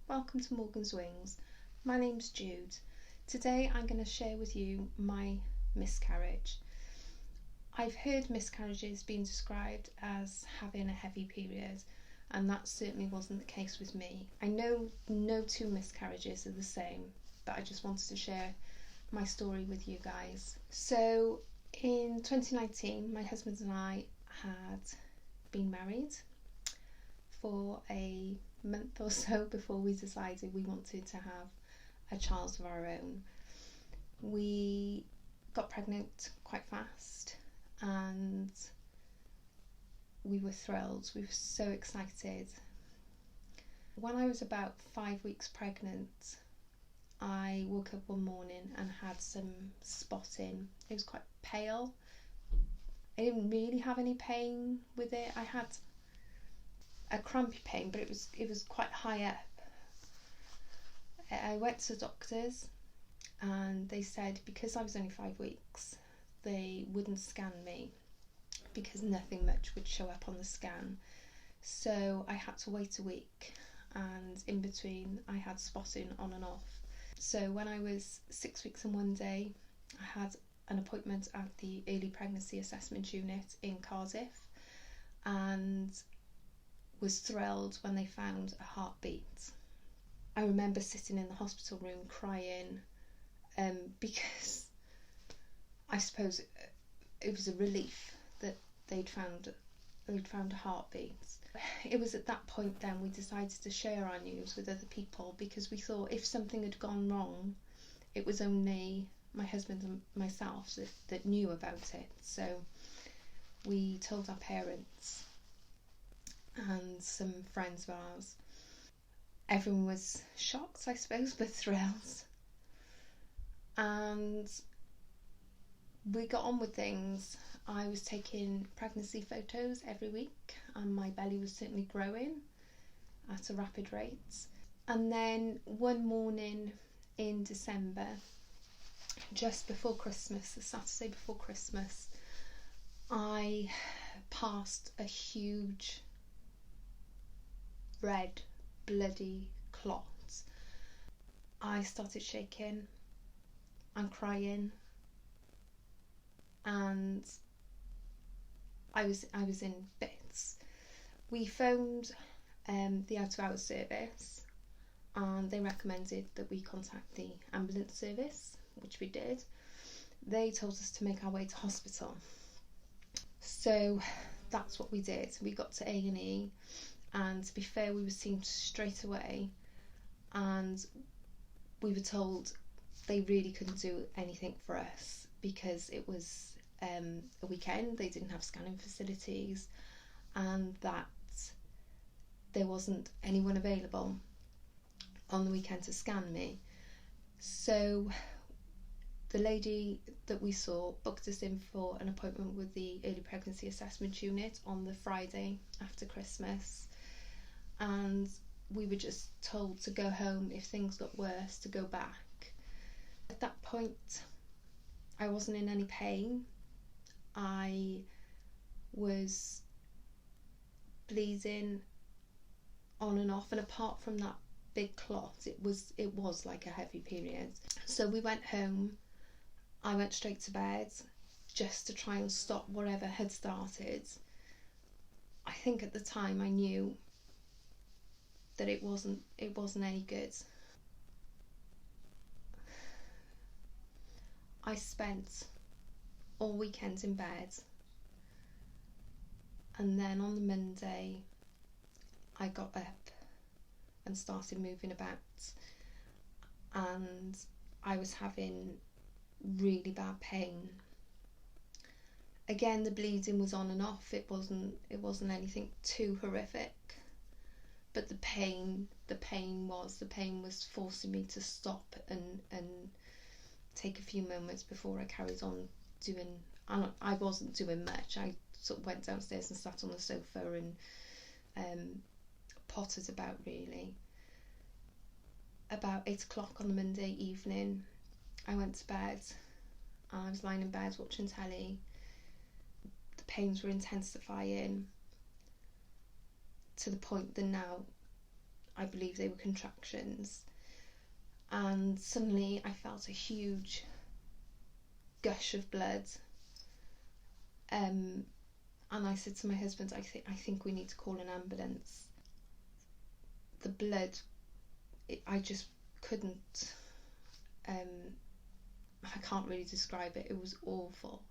welcome to Morgan's Wings. My name's Jude. Today I'm going to share with you my miscarriage. I've heard miscarriages being described as having a heavy period, and that certainly wasn't the case with me. I know no two miscarriages are the same, but I just wanted to share my story with you guys. So in 2019, my husband and I had been married for a month or so before we decided we wanted to have a child of our own. We got pregnant quite fast and we were thrilled. We were so excited. When I was about 5 weeks pregnant, I woke up one morning and had some spotting. It was quite pale. I didn't really have any pain with it. I had a crampy pain, but it was quite high up. I went to the doctors and they said because I was only 5 weeks they wouldn't scan me because nothing much would show up on the scan, so I had to wait a week, and in between I had spotting on and off. So when I was 6 weeks and 1 day, I had an appointment at the early pregnancy assessment unit in Cardiff and was thrilled when they found a heartbeat. I remember sitting in the hospital room crying because I suppose it was a relief that they'd found a heartbeat. It was at that point then we decided to share our news with other people, because we thought if something had gone wrong, it was only my husband and myself that knew about it. So we told our parents and some friends of ours. Everyone was shocked, I suppose, but thrilled. And we got on with things. I was taking pregnancy photos every week and my belly was certainly growing at a rapid rate. And then one morning in December, just before Christmas, the Saturday before Christmas, I passed a huge red bloody clot. I started shaking and crying, and I was in bits. We phoned the out of hours service and they recommended that we contact the ambulance service, which we did. They told us to make our way to hospital, so that's what we did. We got to A&E, and to be fair, we were seen straight away, and we were told they really couldn't do anything for us because it was a weekend, they didn't have scanning facilities, and that there wasn't anyone available on the weekend to scan me. So the lady that we saw booked us in for an appointment with the early pregnancy assessment unit on the Friday after Christmas, and we were just told to go home if things got worse, to go back. At that point I wasn't in any pain. I was bleeding on and off, and apart from that big clot, it was like a heavy period. So we went home. I went straight to bed just to try and stop whatever had started. I think at the time I knew that it wasn't any good. I spent all weekend in bed, and then on the Monday I got up and started moving about, and I was having really bad pain. Again, the bleeding was on and off. It wasn't anything too horrific, but the pain was forcing me to stop and take a few moments before I carried on doing. I wasn't doing much. I sort of went downstairs and sat on the sofa and pottered about, really. About 8 o'clock on the Monday evening, I went to bed. I was lying in bed watching telly. The pains were intensifying to the point that now I believe they were contractions, and suddenly I felt a huge gush of blood, and I said to my husband, I think we need to call an ambulance. The blood, I just couldn't, I can't really describe it. It was awful.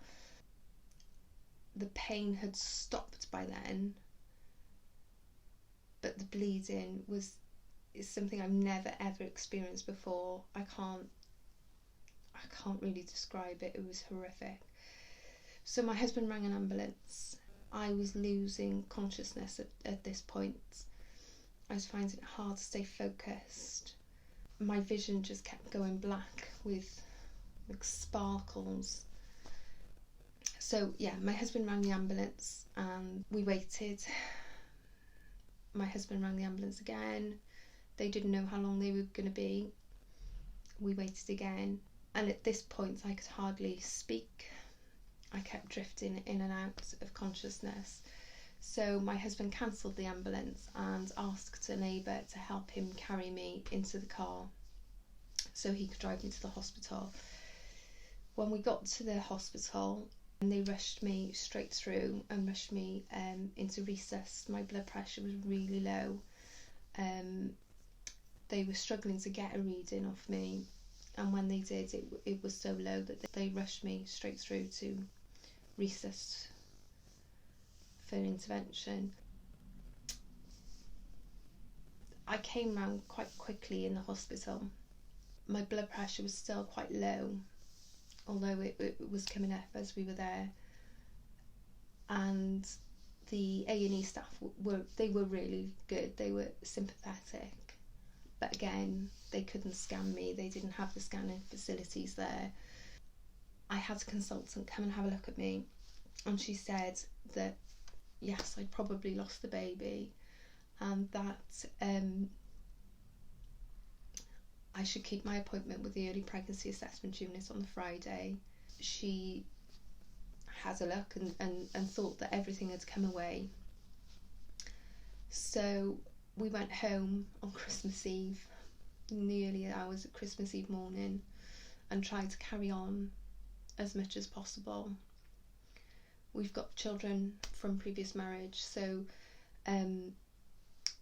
The pain had stopped by then, but the bleeding is something I've never ever experienced before. I can't really describe it. It was horrific. So my husband rang an ambulance. I was losing consciousness at this point. I was finding it hard to stay focused. My vision just kept going black with like sparkles. So yeah, my husband rang the ambulance and we waited. My husband rang the ambulance again. They didn't know how long they were going to be. We waited again, and at this point I could hardly speak. I kept drifting in and out of consciousness. So my husband cancelled the ambulance and asked a neighbour to help him carry me into the car so he could drive me to the hospital. When we got to the hospital, they rushed me straight through and rushed me into resus. My blood pressure was really low. They were struggling to get a reading off me, and when they did, it was so low that they rushed me straight through to resus for an intervention. I came round quite quickly in the hospital. My blood pressure was still quite low, although it was coming up as we were there, and the A&E staff were really good. They were sympathetic, but again, they couldn't scan me. They didn't have the scanning facilities there. I had a consultant come and have a look at me, and she said that yes, I'd probably lost the baby, and that I should keep my appointment with the early pregnancy assessment unit on the Friday. She had a look and thought that everything had come away. So we went home on Christmas Eve, in the early hours of Christmas Eve morning, and tried to carry on as much as possible. We've got children from previous marriage, so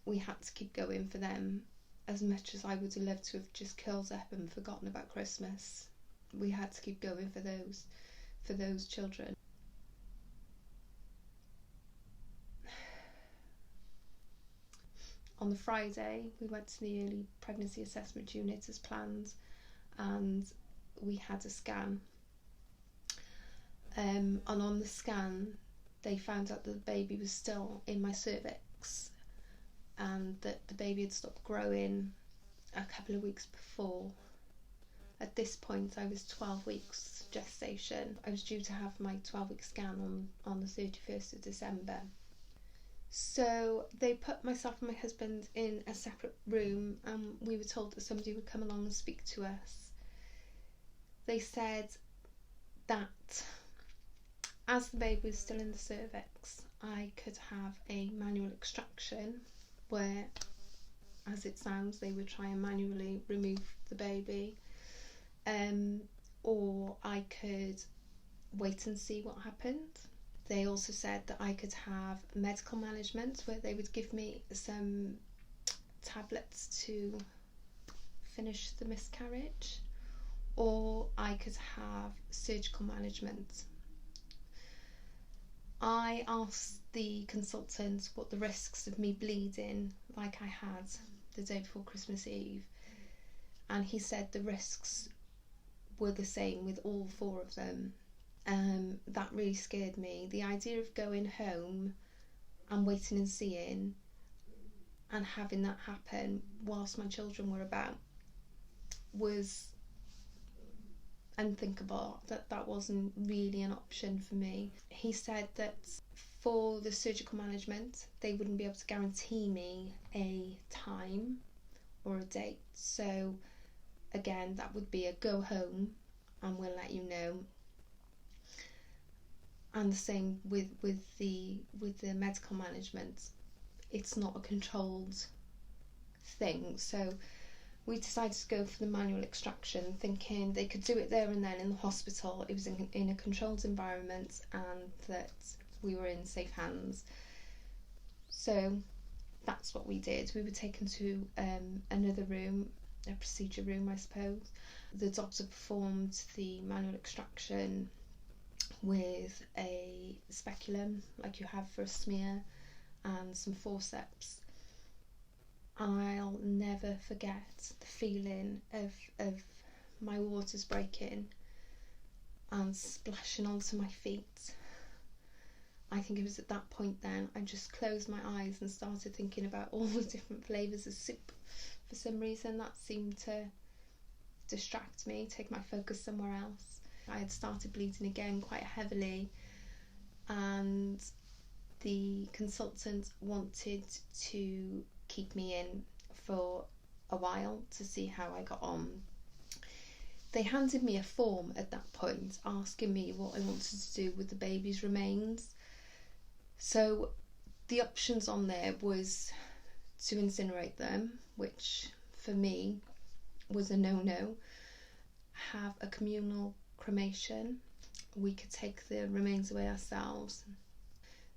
we had to keep going for them. As much as I would have loved to have just curled up and forgotten about Christmas, we had to keep going for those children. On the Friday, we went to the early pregnancy assessment unit as planned, and we had a scan. And on the scan, they found out that the baby was still in my cervix, and that the baby had stopped growing a couple of weeks before. At this point, I was 12 weeks gestation. I was due to have my 12-week scan on the 31st of December. So they put myself and my husband in a separate room, and we were told that somebody would come along and speak to us. They said that as the baby was still in the cervix, I could have a manual extraction where, as it sounds, they would try and manually remove the baby, or I could wait and see what happened. They also said that I could have medical management, where they would give me some tablets to finish the miscarriage, or I could have surgical management. I asked the consultant what the risks of me bleeding, like I had the day before Christmas Eve, and he said the risks were the same with all four of them. That really scared me. The idea of going home and waiting and seeing and having that happen whilst my children were about was unthinkable. That wasn't really an option for me. He said that for the surgical management, they wouldn't be able to guarantee me a time or a date. So again, that would be a go home and we'll let you know. And the same with the medical management. It's not a controlled thing. So we decided to go for the manual extraction, thinking they could do it there and then in the hospital. It was in a controlled environment and that we were in safe hands. So that's what we did. We were taken to another room, a procedure room, I suppose. The doctor performed the manual extraction with a speculum, like you have for a smear, and some forceps. I'll never forget the feeling of my waters breaking and splashing onto my feet. I think it was at that point then I just closed my eyes and started thinking about all the different flavours of soup. For some reason that seemed to distract me, take my focus somewhere else. I had started bleeding again quite heavily, and the consultant wanted to keep me in for a while to see how I got on. They handed me a form at that point asking me what I wanted to do with the baby's remains. So the options on there was to incinerate them, which for me was a no-no. Have a communal cremation. We could take the remains away ourselves.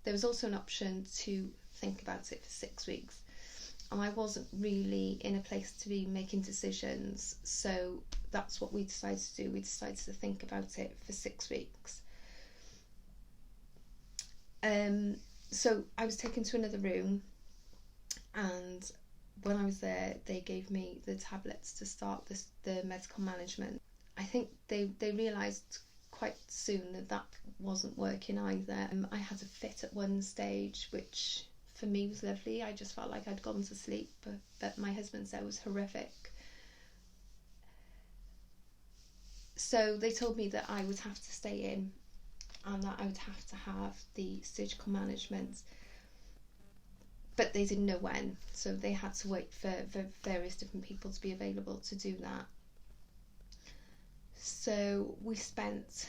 There was also an option to think about it for 6 weeks, and I wasn't really in a place to be making decisions, so that's what we decided to do. We decided to think about it for 6 weeks. So I was taken to another room, and when I was there they gave me the tablets to start the medical management. I think they realised quite soon that wasn't working either. I had a fit at one stage, which for me was lovely. I just felt like I'd gone to sleep, but my husband said it was horrific. So they told me that I would have to stay in and that I would have to have the surgical management, but they didn't know when, so they had to wait for various different people to be available to do that. So we spent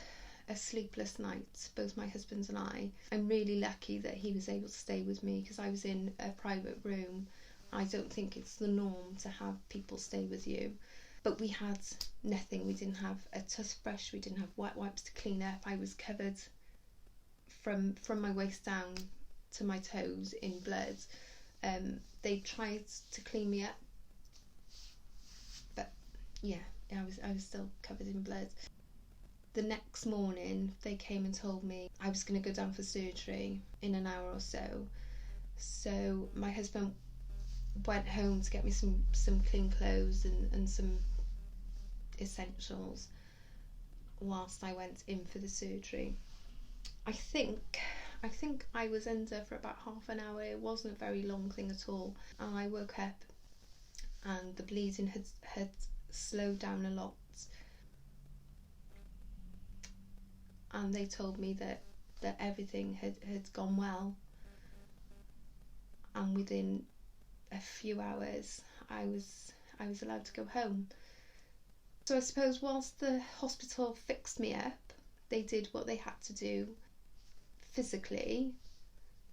a sleepless night, both my husband and I. I'm really lucky that he was able to stay with me because I was in a private room. I don't think it's the norm to have people stay with you. But we had nothing. We didn't have a toothbrush, we didn't have wet wipes to clean up. I was covered from my waist down to my toes in blood. They tried to clean me up, but yeah, I was still covered in blood. The next morning they came and told me I was going to go down for surgery in an hour or so. So my husband went home to get me some clean clothes and some essentials whilst I went in for the surgery. I think I was under for about half an hour. It wasn't a very long thing at all, and I woke up and the bleeding had slowed down a lot, and they told me that everything had gone well, and within a few hours I was allowed to go home. So I suppose whilst the hospital fixed me up, they did what they had to do physically.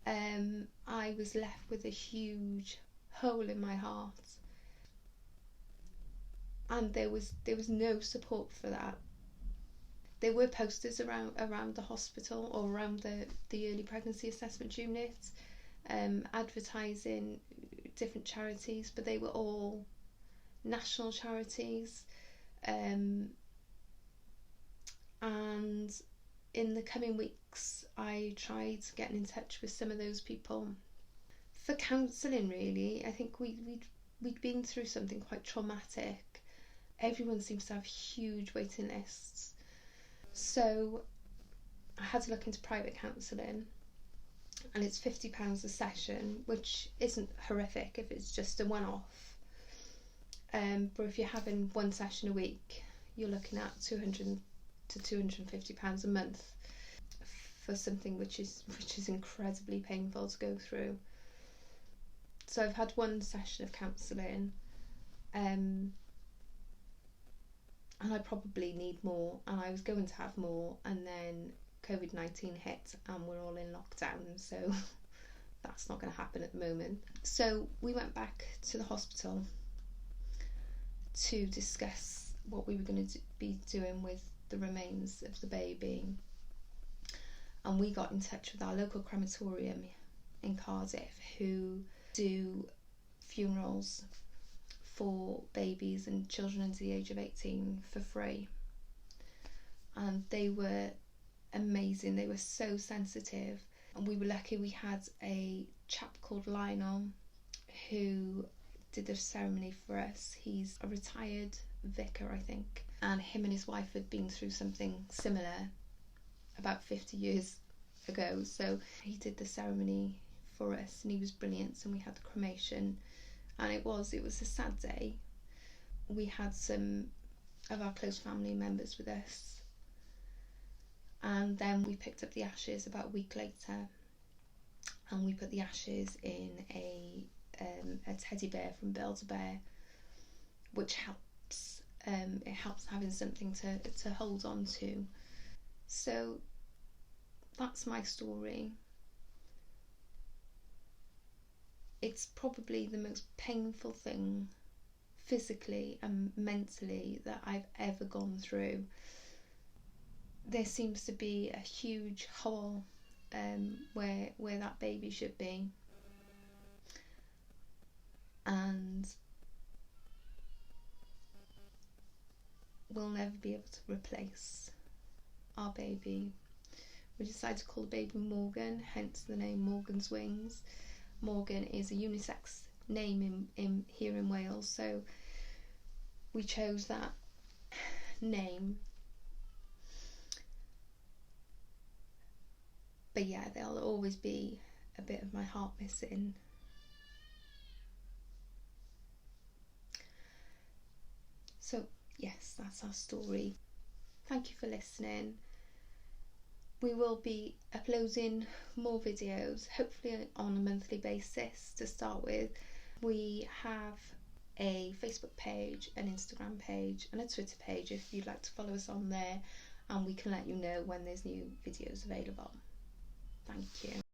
I was left with a huge hole in my heart, and there was no support for that. There were posters around the hospital or around the early pregnancy assessment unit, advertising different charities, but they were all national charities. And in the coming weeks I tried getting in touch with some of those people for counselling. Really, I think we'd been through something quite traumatic. Everyone seems to have huge waiting lists, so I had to look into private counselling, and it's £50 a session, which isn't horrific if it's just a one-off. But if you're having one session a week, you're looking at £200 to £250 a month for something which is incredibly painful to go through. So I've had one session of counselling, and I probably need more, and I was going to have more, and then COVID-19 hit and we're all in lockdown, so that's not going to happen at the moment. So we went back to the hospital to discuss what we were going to be doing with the remains of the baby, and we got in touch with our local crematorium in Cardiff, who do funerals for babies and children under the age of 18 for free. And they were amazing. They were so sensitive, and we were lucky we had a chap called Lionel who did the ceremony for us. He's a retired vicar, I think, and him and his wife had been through something similar about 50 years ago, so he did the ceremony for us, and he was brilliant. And we had the cremation, and it was a sad day. We had some of our close family members with us, and then we picked up the ashes about a week later, and we put the ashes in a teddy bear from Build-A-Bear, which helps. It helps having something to hold on to. So that's my story. It's probably the most painful thing physically and mentally that I've ever gone through. There seems to be a huge hole where that baby should be, and we'll never be able to replace our baby. We decided to call the baby Morgan, hence the name Morgan's Wings. Morgan is a unisex name in here in Wales, so we chose that name. But yeah, there'll always be a bit of my heart missing. So yes, that's our story. Thank you for listening. We will be uploading more videos, hopefully on a monthly basis to start with. We have a Facebook page, an Instagram page and a Twitter page if you'd like to follow us on there, and we can let you know when there's new videos available. Thank you.